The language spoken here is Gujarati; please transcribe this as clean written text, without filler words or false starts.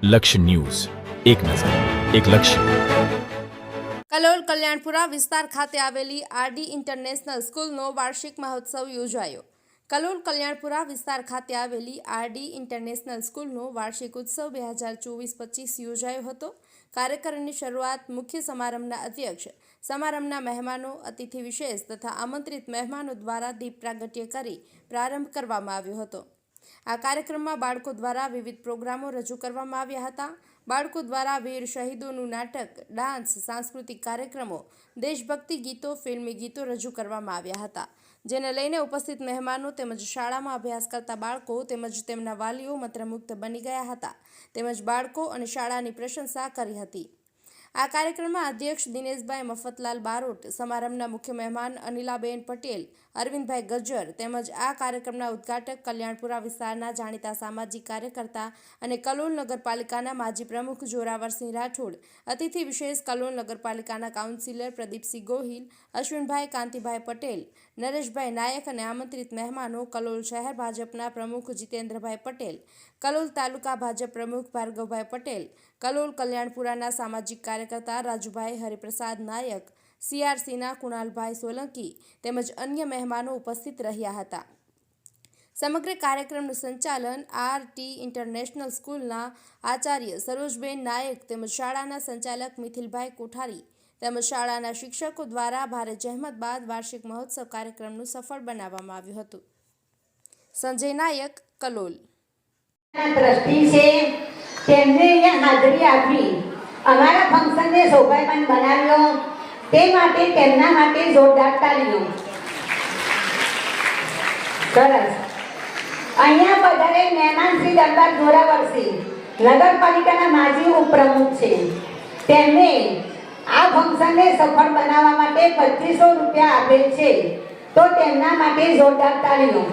લક્ષ્ય ન્યૂઝ, એક નજર, એક લક્ષ્ય. કલોલ કલ્યાણપુરા વિસ્તાર ખાતે આવેલી આરડી ઇન્ટરનેશનલ સ્કૂલનો વાર્ષિક મહોત્સવ યોજાયો. કલોલ કલ્યાણપુરા વિસ્તાર ખાતે આવેલી આરડી ઇન્ટરનેશનલ સ્કૂલનો વાર્ષિક ઉત્સવ 2024-25 યોજાયો હતો. કાર્યક્રમની શરૂઆત મુખ્ય સમારંભના અધ્યક્ષ, સમારંભના મહેમાનો, અતિથિ વિશેષ તથા આમંત્રિત મહેમાનો દ્વારા દીપ પ્રાગટ્ય કરી પ્રારંભ કરવામાં આવ્યો હતો. આ કાર્યક્રમમાં બાળકો દ્વારા વિવિધ પ્રોગ્રામો રજૂ કરવામાં આવ્યા હતા. બાળકો દ્વારા વીર શહીદોનું નાટક, ડાન્સ, સાંસ્કૃતિક કાર્યક્રમો, દેશભક્તિ ગીતો, ફિલ્મી ગીતો રજૂ કરવામાં આવ્યા હતા, જેને લઈને ઉપસ્થિત મહેમાનો તેમજ શાળામાં અભ્યાસ કરતા બાળકો તેમજ તેમના વાલીઓ મંત્રમુગ્ધ બની ગયા હતા. તેમજ બાળકો અને શાળાની પ્રશંસા કરી હતી. આ કાર્યક્રમમાં અધ્યક્ષ દિનેશભાઈ મફતલાલ બારોટ, સમારંભના મુખ્ય મહેમાન અનિલાબેન પટેલ, અરવિંદભાઈ ગજ્જર તેમજ આ કાર્યક્રમના ઉદ્ઘાટક કલ્યાણપુરા વિસ્તારના જાણીતા સામાજિક કાર્યકર્તા અને કલોલ નગરપાલિકાના માજી પ્રમુખ જોરાવરસિંહ રાઠોડ, અતિથિ વિશેષ કલોલ નગરપાલિકાના કાઉન્સિલર પ્રદીપસિંહ ગોહિલ, અશ્વિનભાઈ કાંતિભાઈ પટેલ, નરેશભાઈ નાયક અને આમંત્રિત મહેમાનો કલોલ શહેર ભાજપના પ્રમુખ જીતેન્દ્રભાઈ પટેલ, કલોલ તાલુકા ભાજપ પ્રમુખ ભાર્ગવભાઈ પટેલ, કલોલ કલ્યાણપુરાના સામાજિક કાર્યકર્તા રાજુભાઈ હરિપ્રસાદ નાયક, સીઆરસીના કુણાલભાઈ સોલંકી તેમજ અન્ય મહેમાનો ઉપસ્થિત રહ્યા હતા. સમગ્ર કાર્યક્રમનું સંચાલન આરટી ઇન્ટરનેશનલ સ્કૂલના આચાર્ય સરોજબેન નાયક તેમજ શાળાના સંચાલક મિથિલભાઈ કોઠારી તેમજ શાળાના શિક્ષકો દ્વારા ભારે જહેમત બાદ વાર્ષિક મહોત્સવ કાર્યક્રમનું સફળ બનાવવામાં આવ્યું હતું. સંજય નાયક, કલોલ. તેમને અહીંયા હાજરી આપી અમારા ફંક્શનને શોભાયમાન બનાવ્યો તે માટે તેમના માટે જોરદાર તાળીઓ. સરસ. અહીંયા પધારે મહેમાન શ્રી દરબાર જોરાવરસિંહ નગરપાલિકાના માજી ઉપપ્રમુખ છે. તેમને આ ફંક્શનને સફળ બનાવવા માટે 2500 રૂપિયા આપેલ છે, તો તેમના માટે જોરદાર તાળીઓ.